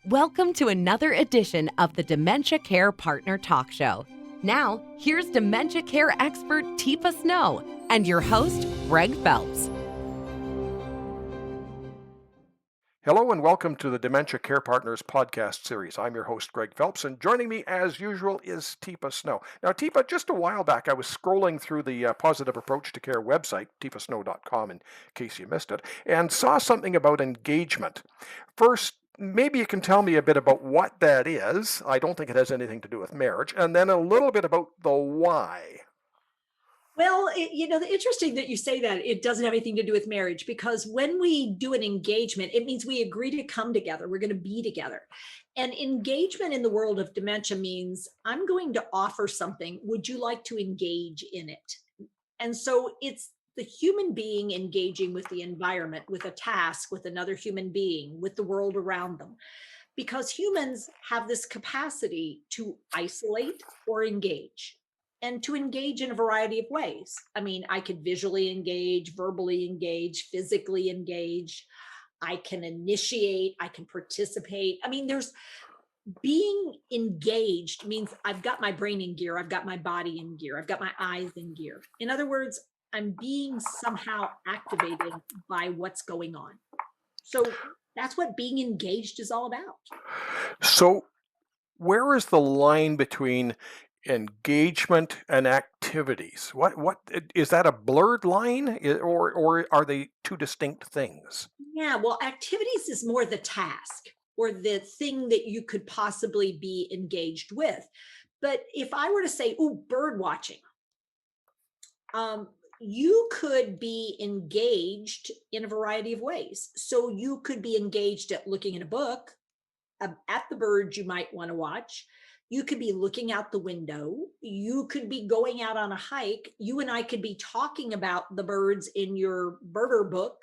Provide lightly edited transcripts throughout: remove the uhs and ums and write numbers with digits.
Welcome to another edition of the Dementia Care Partner Talk Show. Now, here's dementia care expert Teepa Snow and your host, Greg Phelps. Hello and welcome to the Dementia Care Partners podcast series. I'm your host, Greg Phelps, and joining me as usual is Teepa Snow. Now, Teepa, just a while back, I was scrolling through the Positive Approach to Care website, teepasnow.com in case you missed it, and saw something about engagement. First, maybe you can tell me a bit about what that is. I don't think it has anything to do with marriage. And then a little bit about the why. Well, interesting that you say that it doesn't have anything to do with marriage, because when we do an engagement, it means we agree to come together. We're going to be together. And engagement in the world of dementia means I'm going to offer something. Would you like to engage in it? And so it's the human being engaging with the environment, with a task, with another human being, with the world around them. Because humans have this capacity to isolate or engage, and to engage in a variety of ways. I mean, I could visually engage, verbally engage, physically engage. I can initiate, I can participate. I mean, being engaged means I've got my brain in gear, I've got my body in gear, I've got my eyes in gear. In other words, I'm being somehow activated by what's going on. So that's what being engaged is all about. So, where is the line between engagement and activities? What is that, a blurred line, or are they two distinct things? Yeah, well, activities is more the task or the thing that you could possibly be engaged with. But if I were to say, oh, bird watching, you could be engaged in a variety of ways. So you could be engaged at looking at a book, at the birds you might want to watch. You could be looking out the window. You could be going out on a hike. You and I could be talking about the birds in your birder book.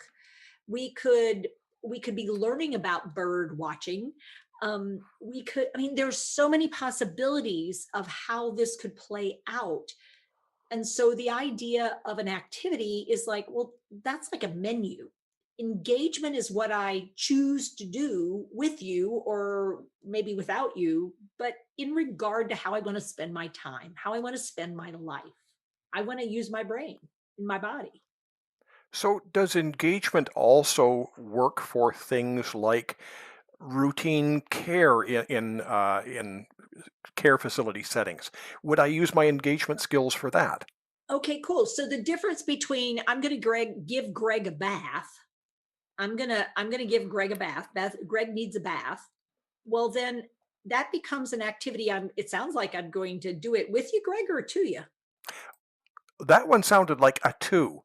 We could be learning about bird watching. There's so many possibilities of how this could play out. And so the idea of an activity is like, well, that's like a menu. Engagement is what I choose to do with you, or maybe without you, but in regard to how I want to spend my time, how I want to spend my life. I want to use my brain in my body. So, does engagement also work for things like routine care in care facility settings? Would I use my engagement skills for that? Okay, cool. So the difference between I'm going to give Greg a bath. I'm gonna give Greg a bath. Greg needs a bath. Well, then that becomes an activity. It sounds like I'm going to do it with you, Greg, or to you. That one sounded like a two.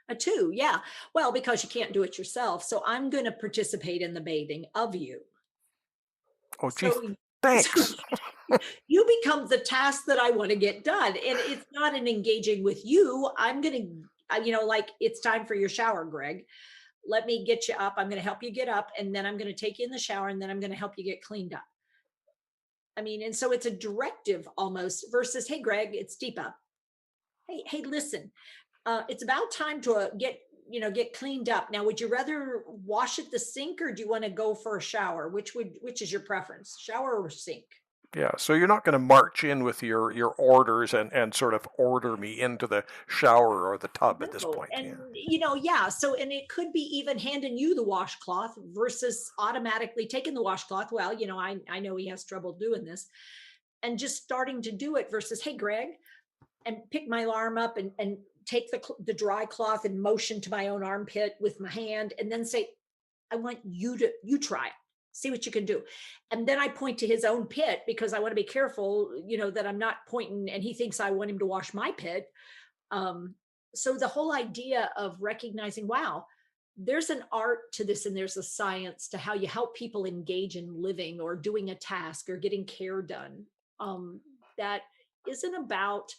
A two, yeah. Well, because you can't do it yourself. So I'm going to participate in the bathing of you. Oh, gee, So, thanks. you become the task that I want to get done. And it's not an engaging with you. I'm going to, like it's time for your shower, Greg. Let me get you up. I'm going to help you get up. And then I'm going to take you in the shower. And then I'm going to help you get cleaned up. I mean, and so it's a directive almost versus, hey, Greg, it's Teepa. Hey, listen, it's about time to get cleaned up. Now, would you rather wash at the sink, or do you want to go for a shower? Which is your preference, shower or sink? Yeah, so you're not going to march in with your orders and sort of order me into the shower or the tub at this No. point. And Yeah. yeah. So, and it could be even handing you the washcloth versus automatically taking the washcloth. Well, I know he has trouble doing this, and just starting to do it versus, hey, Greg, and pick my arm up and take the dry cloth and motion to my own armpit with my hand, and then say, I want you try it. See what you can do. And then I point to his own pit, because I want to be careful, that I'm not pointing and he thinks I want him to wash my pit. So the whole idea of recognizing, wow, there's an art to this and there's a science to how you help people engage in living or doing a task or getting care done. That isn't about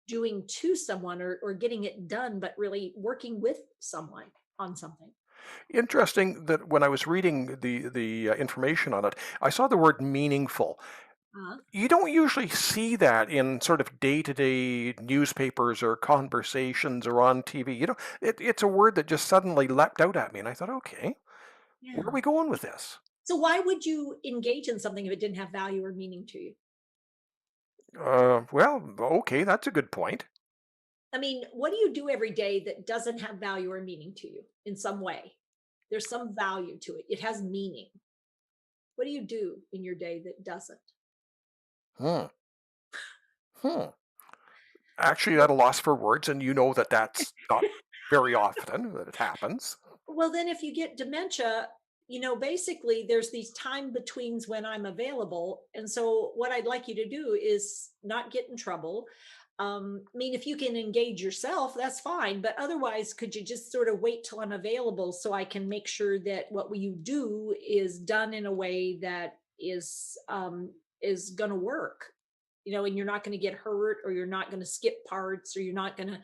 doing to someone or getting it done, but really working with someone on something. Interesting that when I was reading the information on it, I saw the word meaningful. Uh, You don't usually see that in sort of day-to-day newspapers or conversations or on TV. It's a word that just suddenly leapt out at me, and I thought, okay, where are yeah. we going with this? So why would you engage in something if it didn't have value or meaning to you? Well, okay, that's a good point. I mean, what do you do every day that doesn't have value or meaning to you in some way? There's some value to it. It has meaning. What do you do in your day that doesn't? Hmm. Hmm. Actually, at a loss for words, and you know that that's not very often that it happens. Well, then if you get dementia, basically there's these time betweens when I'm available. And so what I'd like you to do is not get in trouble. I mean, if you can engage yourself, that's fine. But otherwise, could you just sort of wait till I'm available so I can make sure that what you do is done in a way that is going to work, and you're not going to get hurt, or you're not going to skip parts, or you're not going to,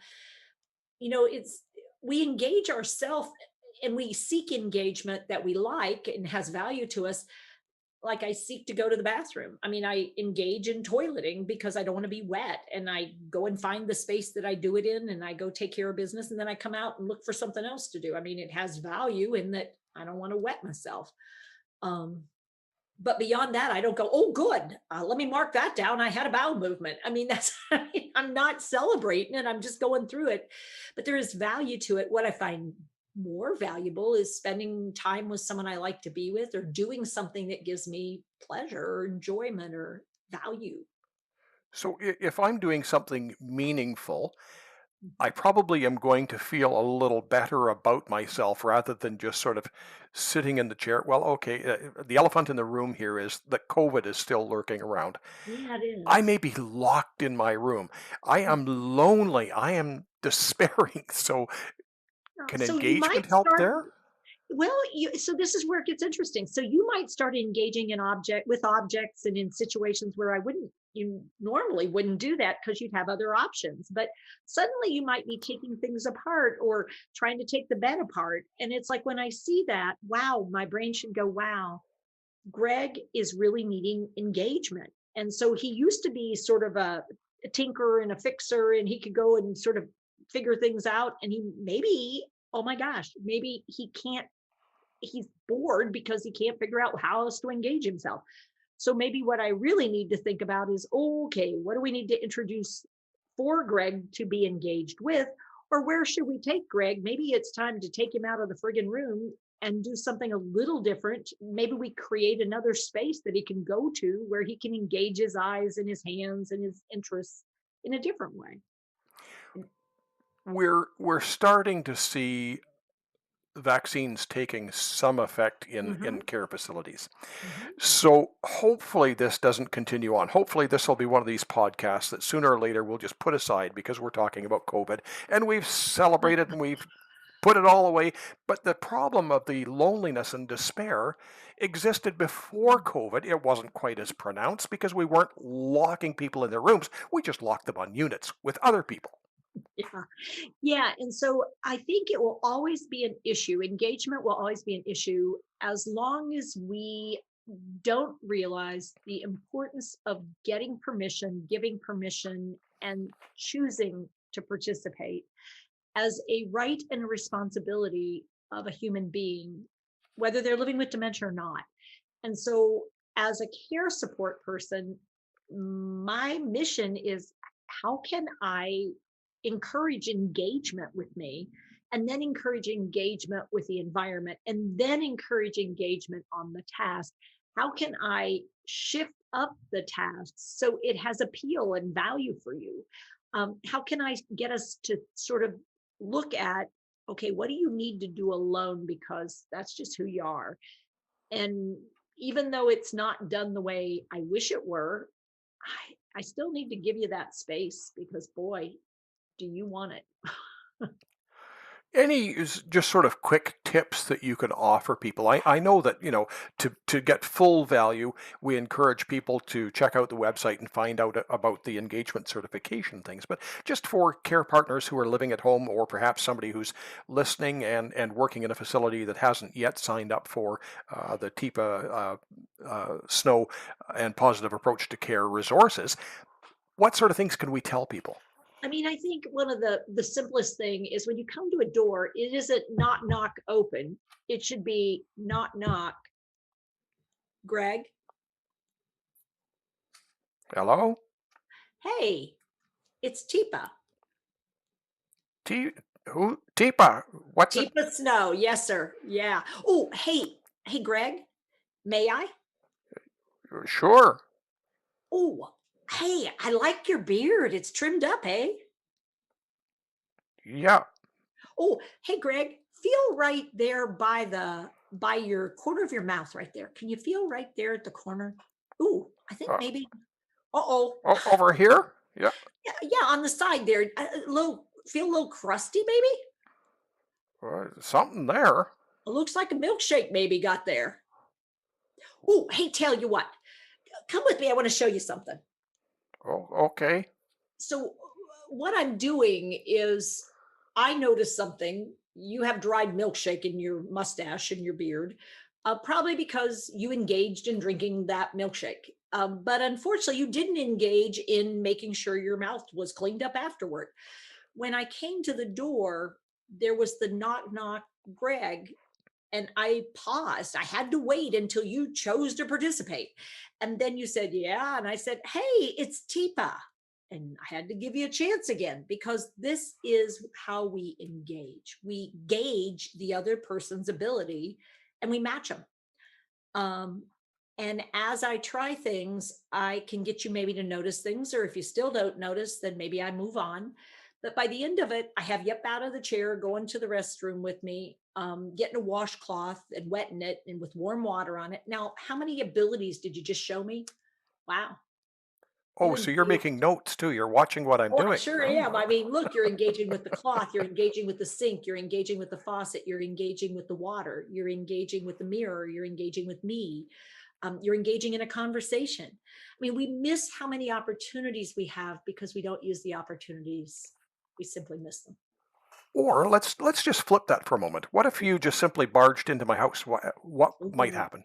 it's we engage ourselves and we seek engagement that we like and has value to us. Like, I seek to go to the bathroom. I mean, I engage in toileting because I don't want to be wet, and I go and find the space that I do it in, and I go take care of business, and then I come out and look for something else to do. I mean, it has value in that I don't want to wet myself. um but beyond that, I don't go, oh, good, let me mark that down, I had a bowel movement. I mean, that's I mean, I'm not celebrating it, I'm just going through it. But there is value to it. What I find more valuable is spending time with someone I like to be with, or doing something that gives me pleasure or enjoyment or value. So if I'm doing something meaningful, I probably am going to feel a little better about myself rather than just sort of sitting in the chair. Well, okay, the elephant in the room here is that COVID is still lurking around. Yeah, it I is. may be locked in my room. I am lonely. I am despairing. So, can So you might engagement help start. there? Well, so this is where it gets interesting. So you might start engaging in objects and in situations where you normally wouldn't do that because you'd have other options. But suddenly you might be taking things apart or trying to take the bed apart. And it's like, when I see that, wow, my brain should go, wow, Greg is really needing engagement. And so he used to be sort of a tinker and a fixer, and he could go and sort of figure things out. And he maybe, oh my gosh, maybe he's bored because he can't figure out how else to engage himself. So maybe what I really need to think about is, okay, what do we need to introduce for Greg to be engaged with? Or where should we take Greg? Maybe it's time to take him out of the friggin' room and do something a little different. Maybe we create another space that he can go to where he can engage his eyes and his hands and his interests in a different way. We're starting to see vaccines taking some effect in Mhm, care facilities. mhm. So hopefully this doesn't continue on. Hopefully this will be one of these podcasts that sooner or later we'll just put aside because we're talking about COVID and we've celebrated and we've put it all away. But the problem of the loneliness and despair existed before COVID. It wasn't quite as pronounced because we weren't locking people in their rooms. We just locked them on units with other people. Yeah. Yeah. And so I think it will always be an issue. Engagement will always be an issue as long as we don't realize the importance of getting permission, giving permission, and choosing to participate as a right and a responsibility of a human being, whether they're living with dementia or not. And so, as a care support person, my mission is, how can I encourage engagement with me, and then encourage engagement with the environment, and then encourage engagement on the task? How can I shift up the tasks so it has appeal and value for you? How can I get us to sort of look at, okay, what do you need to do alone because that's just who you are? And even though it's not done the way I wish it were, I still need to give you that space, because boy, do you want it. Any just sort of quick tips that you can offer people? I know that, to get full value, we encourage people to check out the website and find out about the engagement certification things. But just for care partners who are living at home, or perhaps somebody who's listening and working in a facility that hasn't yet signed up for the Teepa Snow and Positive Approach to Care resources, what sort of things can we tell people? I mean, I think one of the simplest thing is, when you come to a door, it isn't knock knock open. It should be knock knock, Greg. Hello? Hey, it's Teepa. T who? Teepa. What's it? Teepa Snow. Yes, sir. Yeah. Oh, hey, Greg. May I? Sure. Oh, hey, I like your beard. It's trimmed up, eh? Yeah. Oh, hey, Greg. Feel right there by your corner of your mouth right there. Can you feel right there at the corner? Ooh, I think Uh, maybe. Uh-oh. over here? Yeah. Yeah, yeah, on the side there. A little feel a little crusty, maybe? Something there. It looks like a milkshake maybe got there. Oh, hey, tell you what. Come with me. I want to show you something. Oh, okay. So, what I'm doing is I noticed something. You have dried milkshake in your mustache and your beard, probably because you engaged in drinking that milkshake. But unfortunately, you didn't engage in making sure your mouth was cleaned up afterward. When I came to the door, there was the knock, knock, Greg, and I paused. I had to wait until you chose to participate. And then you said, yeah. And I said, hey, it's Teepa. And I had to give you a chance again because this is how we engage. We gauge the other person's ability and we match them. Um, and as I try things, I can get you maybe to notice things, or if you still don't notice, then maybe I move on. But by the end of it, I have you up out of the chair, going to the restroom with me, getting a washcloth and wetting it and with warm water on it. Now, how many abilities did you just show me? Wow. You Oh, so you're engage. making notes too. You're watching what I'm Oh, I doing. sure am. I mean, look, you're engaging with the cloth, you're engaging with the sink, you're engaging with the faucet, you're engaging with the water, you're engaging with the mirror, you're engaging with me, you're engaging in a conversation. I mean, we miss how many opportunities we have because we don't use the opportunities. We simply miss them. Or let's just flip that for a moment. What if you just simply barged into my house? What might Ooh. happen?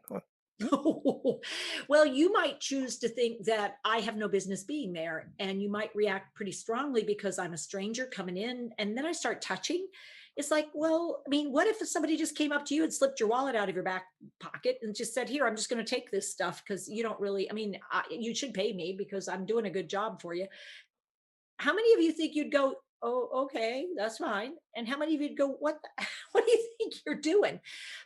Well, you might choose to think that I have no business being there, and you might react pretty strongly because I'm a stranger coming in, and then I start touching. It's like, well, I mean, what if somebody just came up to you and slipped your wallet out of your back pocket and just said, "Here, I'm just going to take this stuff because you don't really, I mean, you should pay me because I'm doing a good job for you." How many of you think you'd go, "Oh, okay, that's fine," and how many of you'd go, "What the, what do you think you're doing?"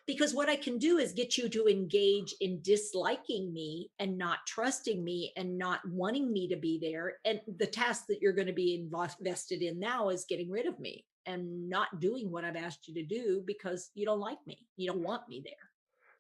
Because what I can do is get you to engage in disliking me and not trusting me and not wanting me to be there. And the task that you're going to be invested in now is getting rid of me and not doing what I've asked you to do because you don't like me. You don't want me there.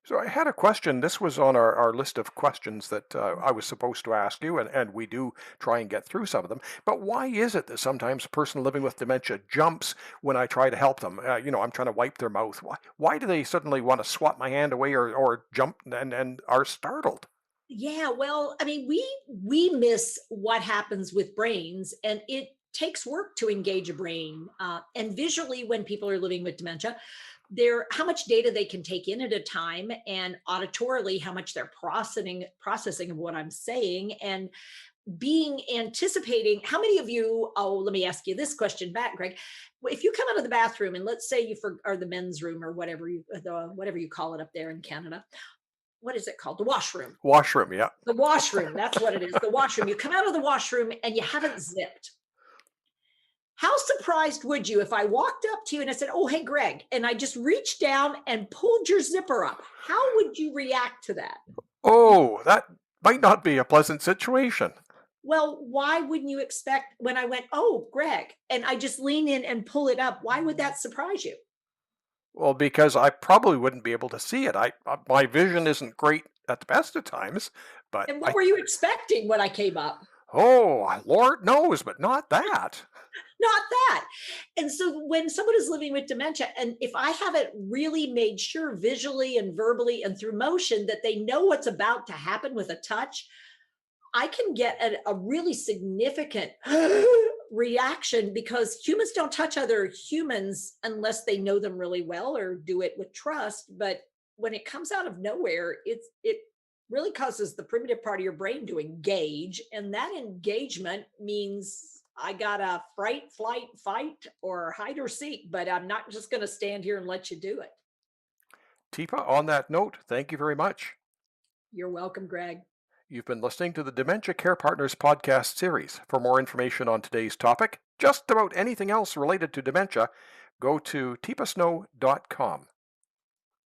So I had a question. This was on our list of questions that I was supposed to ask you, and we do try and get through some of them. But why is it that sometimes a person living with dementia jumps when I try to help them? I'm trying to wipe their mouth. Why do they suddenly want to swat my hand away or jump and are startled? Yeah, well, I mean, we miss what happens with brains, and it takes work to engage a brain. And visually, when people are living with dementia, they're how much data they can take in at a time, and auditorily, how much they're processing of what I'm saying, and being anticipating. How many of you? Oh, let me ask you this question back, Greg. If you come out of the bathroom, and let's say or the men's room or whatever you call it up there in Canada, what is it called? The washroom. Washroom, yeah. The washroom, that's what it is, the washroom. You come out of the washroom and you haven't zipped. How surprised would you if I walked up to you and I said, "Oh, hey, Greg," and I just reached down and pulled your zipper up? How would you react to that? Oh, that might not be a pleasant situation. Well, why wouldn't you expect when I went, "Oh, Greg," and I just lean in and pull it up? Why would that surprise you? Well, because I probably wouldn't be able to see it. My vision isn't great at the best of times, but And what were you expecting when I came up? oh, Lord knows, but not that. Not that. And so when someone is living with dementia, and if I haven't really made sure visually and verbally and through motion that they know what's about to happen with a touch, I can get a really significant reaction because humans don't touch other humans unless they know them really well or do it with trust. But when it comes out of nowhere, it really causes the primitive part of your brain to engage. And that engagement means I gotta fright, flight, fight, or hide or seek, but I'm not just gonna stand here and let you do it. Teepa, on that note, thank you very much. You're welcome, Greg. You've been listening to the Dementia Care Partners podcast series. For more information on today's topic, just about anything else related to dementia, go to teepasnow.com.